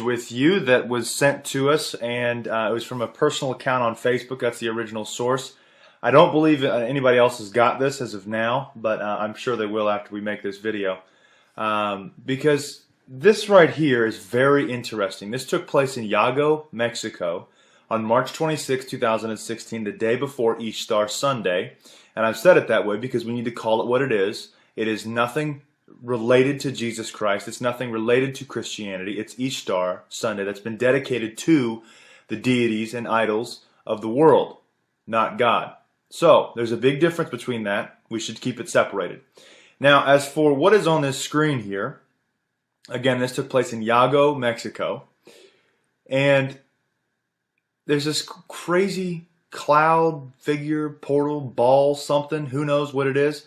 with you that was sent to us, and it was from a personal account on Facebook. That's the original source. I don't believe anybody else has got this as of now, but I'm sure they will after we make this video, because this right here is very interesting. This took place in Yago, Mexico on March 26, 2016, the day before Easter Sunday. And I've said it that way because we need to call it what it is. It is nothing related to Jesus Christ. It's nothing related to Christianity. It's Easter Sunday that's been dedicated to the deities and idols of the world, not God. So there's a big difference between that. We should keep it separated. Now, as for what is on this screen here, again, this took place in Yago, Mexico. And there's this crazy cloud figure, portal, ball, something. Who knows what it is?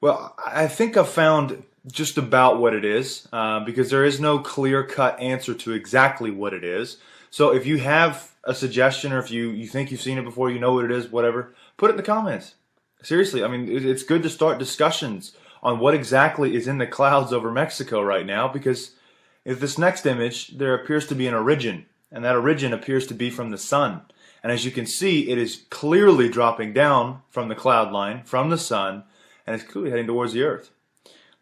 Well, I think I've found just about what it is, because there is no clear-cut answer to exactly what it is. So if you have a suggestion, or if you think you've seen it before, you know what it is, whatever, put it in the comments. Seriously, I mean, it's good to start discussions on what exactly is in the clouds over Mexico right now, because if this next image, there appears to be an origin, and that origin appears to be from the sun. And as you can see, it is clearly dropping down from the cloud line, from the sun, and it's clearly heading towards the earth.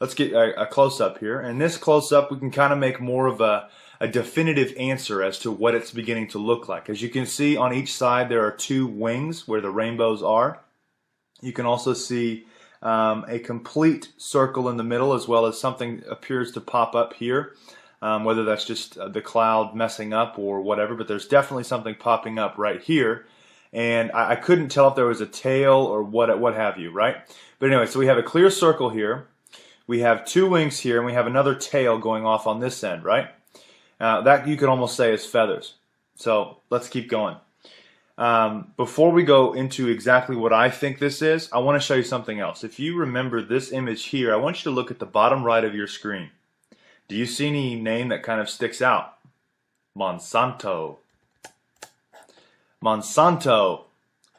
Let's get a close-up here. And this close-up, we can kind of make more of a definitive answer as to what it's beginning to look like. As you can see, on each side there are two wings where the rainbows are. You can also see a complete circle in the middle, as well as something appears to pop up here, whether that's just the cloud messing up or whatever, but there's definitely something popping up right here. And I couldn't tell if there was a tail or what have you, right? But anyway, so we have a clear circle here. We have two wings here, and we have another tail going off on this end, right? That you could almost say is feathers. So let's keep going. Before we go into exactly what I think this is, I want to show you something else. If you remember this image here, I want you to look at the bottom right of your screen. Do you see any name that kind of sticks out? Monsanto. Monsanto.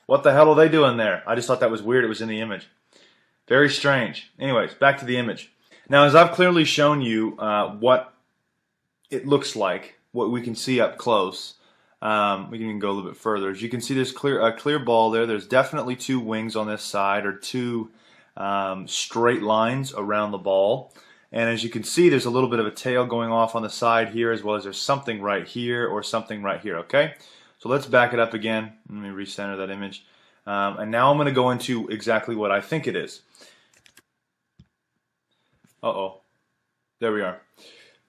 What the hell are they doing there? I just thought that was weird. It was in the image. Very strange. Anyways, back to the image. Now, as I've clearly shown you what it looks like, what we can see up close, we can even go a little bit further. As you can see, there's a clear ball there. There's definitely two wings on this side, or two straight lines around the ball. And as you can see, there's a little bit of a tail going off on the side here, as well as there's something right here or something right here, okay? So let's back it up again. Let me recenter that image. And now I'm going to go into exactly what I think it is. Uh-oh. There we are.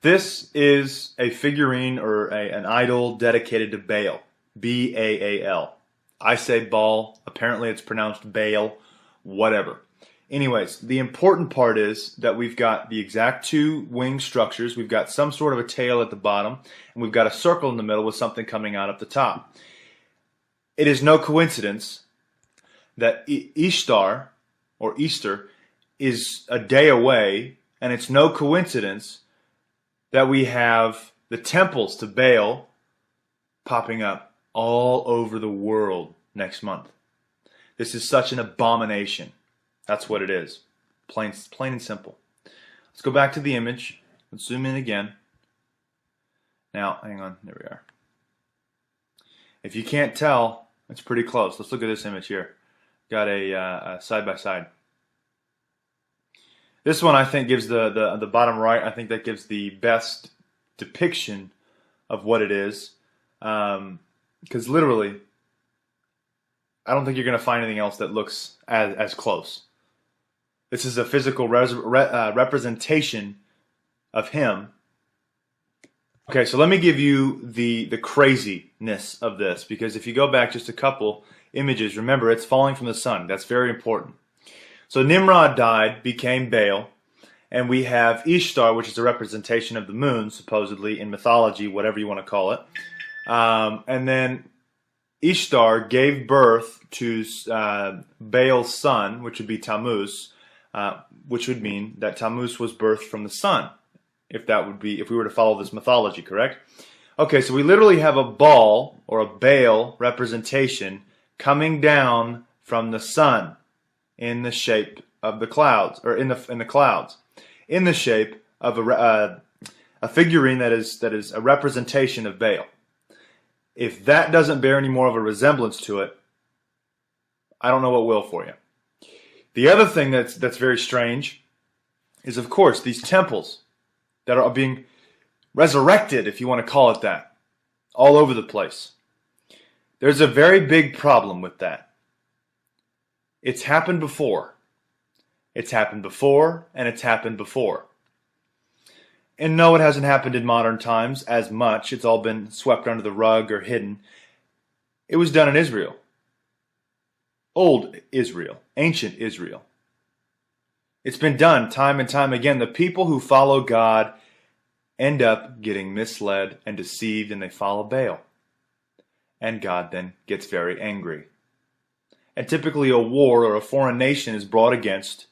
This is a figurine or an idol dedicated to Baal. B-A-A-L. I say Baal. Apparently it's pronounced Baal. Whatever. Anyways, the important part is that we've got the exact two wing structures. We've got some sort of a tail at the bottom, and we've got a circle in the middle with something coming out at the top. It is no coincidence that Easter is a day away, and it's no coincidence that we have the temples to Baal popping up all over the world next month. This is such an abomination. That's what it is. Plain and simple. Let's go back to the image. Let's zoom in again. Now, hang on. There we are. If you can't tell, it's pretty close. Let's look at this image here. Got a side-by-side. This one, I think, gives the bottom right, I think that gives the best depiction of what it is. Because literally, I don't think you're going to find anything else that looks as close. This is a physical representation of him. Okay, so let me give you the craziness of this, because if you go back just a couple images, remember it's falling from the sun. That's very important. So Nimrod died, became Baal, and we have Ishtar, which is a representation of the moon, supposedly, in mythology, whatever you want to call it. And then Ishtar gave birth to Baal's son, which would be Tammuz, which would mean that Tammuz was birthed from the sun, if we were to follow this mythology, correct? Okay, so we literally have a ball, or a Baal representation, coming down from the sun in the shape of the clouds, or in the clouds, in the shape of a figurine that is a representation of Baal. If that doesn't bear any more of a resemblance to it, I don't know what will for you. The other thing that's very strange is, of course, these temples that are being resurrected, if you want to call it that, all over the place. There's a very big problem with that. It's happened before. It's happened before, and it's happened before. And no, it hasn't happened in modern times as much. It's all been swept under the rug or hidden. It was done in Israel. Old Israel. Ancient Israel. It's been done time and time again. The people who follow God end up getting misled and deceived, and they follow Baal. And God then gets very angry. And typically a war or a foreign nation is brought against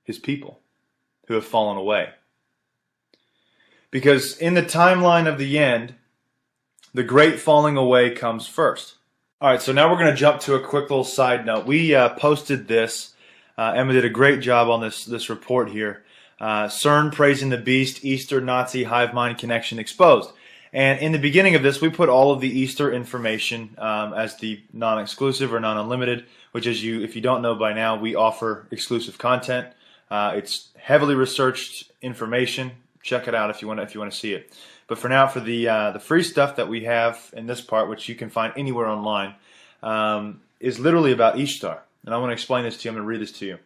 his people who have fallen away. Because in the timeline of the end, the great falling away comes first. Alright, so now we're going to jump to a quick little side note. We posted this. Emma did a great job on this report here. CERN praising the beast, Easter Nazi hive mind connection exposed. And in the beginning of this, we put all of the Easter information as the non-exclusive or non-unlimited, which is if you don't know by now, we offer exclusive content. It's heavily researched information. Check it out if you want to see it. But for now, for the free stuff that we have in this part, which you can find anywhere online, is literally about Ishtar. And I want to explain this to you. I'm going to read this to you.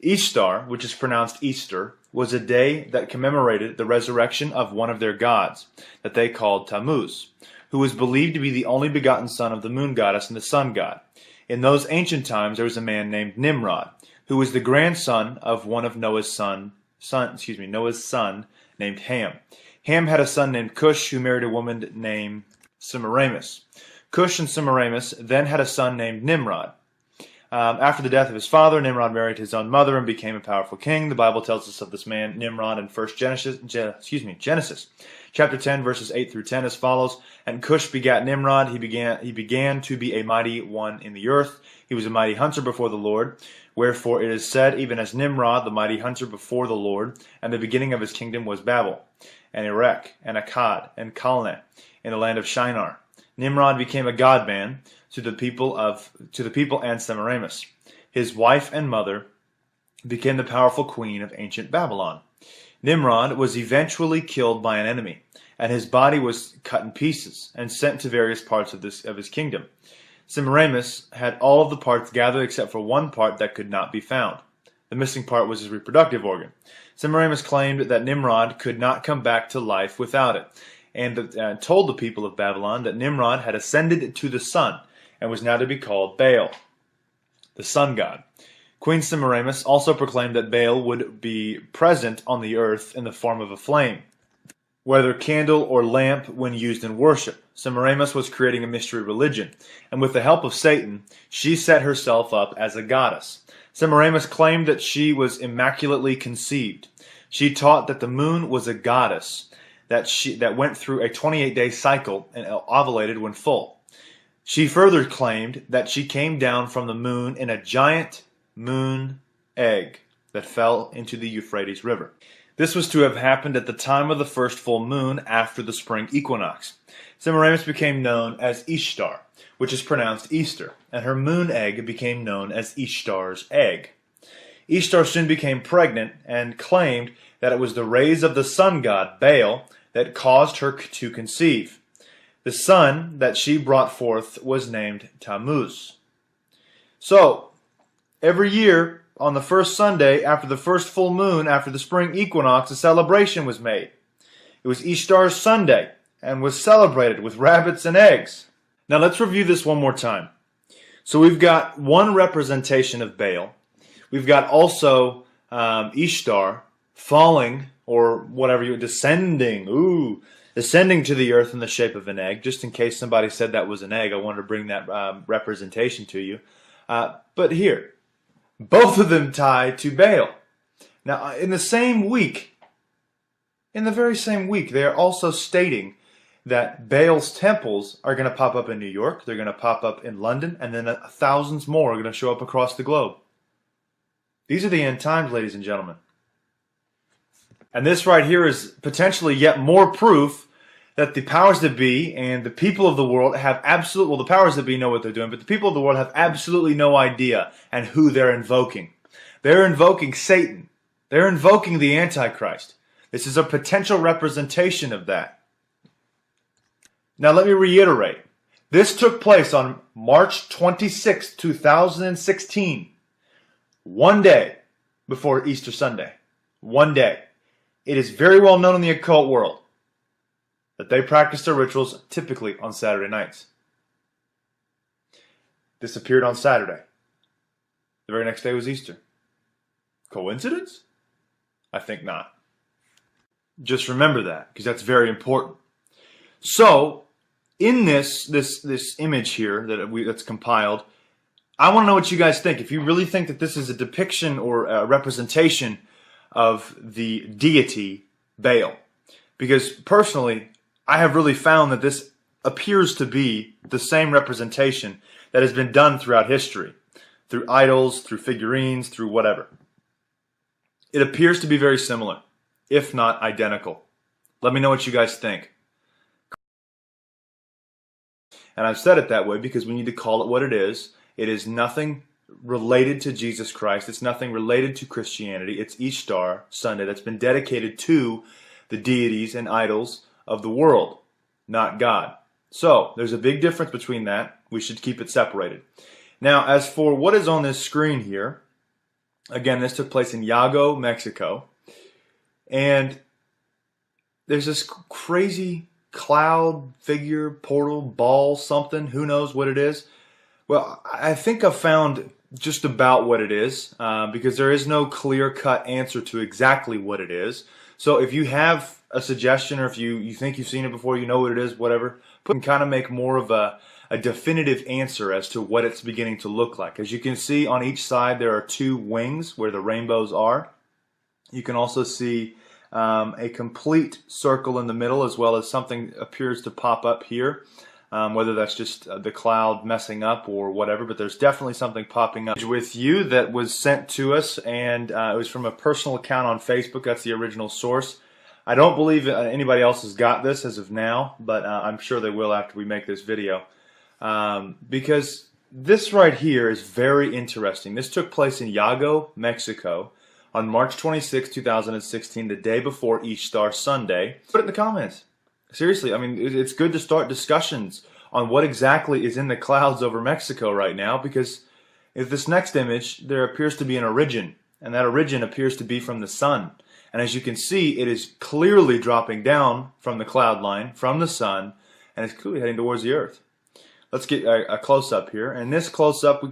Ishtar, which is pronounced Easter, was a day that commemorated the resurrection of one of their gods, that they called Tammuz, who was believed to be the only begotten son of the moon goddess and the sun god. In those ancient times, there was a man named Nimrod, who was the grandson of one of Noah's son named Ham. Ham had a son named Cush, who married a woman named Semiramis. Cush and Semiramis then had a son named Nimrod. After the death of his father, Nimrod married his own mother and became a powerful king. The Bible tells us of this man, Nimrod, in Genesis chapter 10, verses 8 through 10 as follows. And Cush begat Nimrod. He began to be a mighty one in the earth. He was a mighty hunter before the Lord. Wherefore it is said, even as Nimrod, the mighty hunter before the Lord, and the beginning of his kingdom was Babel, and Erech, and Akkad, and Calneh, in the land of Shinar. Nimrod became a god-man to the people and Semiramis. His wife and mother became the powerful queen of ancient Babylon. Nimrod was eventually killed by an enemy, and his body was cut in pieces and sent to various parts of his kingdom. Semiramis had all of the parts gathered except for one part that could not be found. The missing part was his reproductive organ. Semiramis claimed that Nimrod could not come back to life without it, and told the people of Babylon that Nimrod had ascended to the sun and was now to be called Baal, the sun god. Queen Semiramis also proclaimed that Baal would be present on the earth in the form of a flame, whether candle or lamp when used in worship. Semiramis was creating a mystery religion, and with the help of Satan, she set herself up as a goddess. Semiramis claimed that she was immaculately conceived. She taught that the moon was a goddess, that went through a 28-day cycle and ovulated when full. She further claimed that she came down from the moon in a giant moon egg that fell into the Euphrates River. This was to have happened at the time of the first full moon after the spring equinox. Semiramis became known as Ishtar, which is pronounced Easter, and her moon egg became known as Ishtar's egg. Ishtar soon became pregnant and claimed that it was the rays of the sun god, Baal, that caused her to conceive. The son that she brought forth was named Tammuz. So, every year, on the first Sunday after the first full moon after the spring equinox, a celebration was made. It was Ishtar's Sunday and was celebrated with rabbits and eggs. Now let's review this one more time. So we've got one representation of Baal. We've got also Ishtar falling, or whatever descending to the earth in the shape of an egg. Just in case somebody said that was an egg, I wanted to bring that representation to you. But here, both of them tied to Baal. Now, in the very same week, they are also stating that Baal's temples are going to pop up in New York, they're going to pop up in London, and then thousands more are going to show up across the globe. These are the end times, ladies and gentlemen. And this right here is potentially yet more proof that the powers that be and the people of the world have well, the powers that be know what they're doing, but the people of the world have absolutely no idea and who they're invoking. They're invoking Satan. They're invoking the Antichrist. This is a potential representation of that. Now let me reiterate. This took place on March 26, 2016. One day before Easter Sunday. One day. It is very well known in the occult world that they practice their rituals typically on Saturday nights. This appeared on Saturday. The very next day was Easter. Coincidence? I think not. Just remember that, because that's very important. So, in this image here that's compiled, I want to know what you guys think. If you really think that this is a depiction or a representation of the deity Baal. Because personally, I have really found that this appears to be the same representation that has been done throughout history. Through idols, through figurines, through whatever. It appears to be very similar, if not identical. Let me know what you guys think. And I've said it that way because we need to call it what it is. It is nothing related to Jesus Christ. It's nothing related to Christianity. It's Easter Sunday that's been dedicated to the deities and idols of the world, not God. So, there's a big difference between that. We should keep it separated. Now, as for what is on this screen here, again, this took place in Yago, Mexico. And there's this crazy cloud figure, portal, ball, something. Who knows what it is? Well, I think I've found just about what it is because there is no clear-cut answer to exactly what it is. So if you have a suggestion or if you think you've seen it before, you know what it is, whatever, kind of make more of a definitive answer as to what it's beginning to look like. As you can see on each side there are two wings where the rainbows are. You can also see a complete circle in the middle as well as something appears to pop up here. Whether that's just the cloud messing up or whatever, but there's definitely something popping up with you that was sent to us, and it was from a personal account on Facebook. That's the original source. I don't believe anybody else has got this as of now, but I'm sure they will after we make this video. Because this right here is very interesting. This took place in Yago, Mexico on March 26, 2016, the day before Easter Sunday. Put it in the comments. Seriously, I mean, it's good to start discussions on what exactly is in the clouds over Mexico right now, because if this next image, there appears to be an origin, and that origin appears to be from the sun. And as you can see, it is clearly dropping down from the cloud line, from the sun, and it's clearly heading towards the earth. Let's get a close-up here. And this close-up,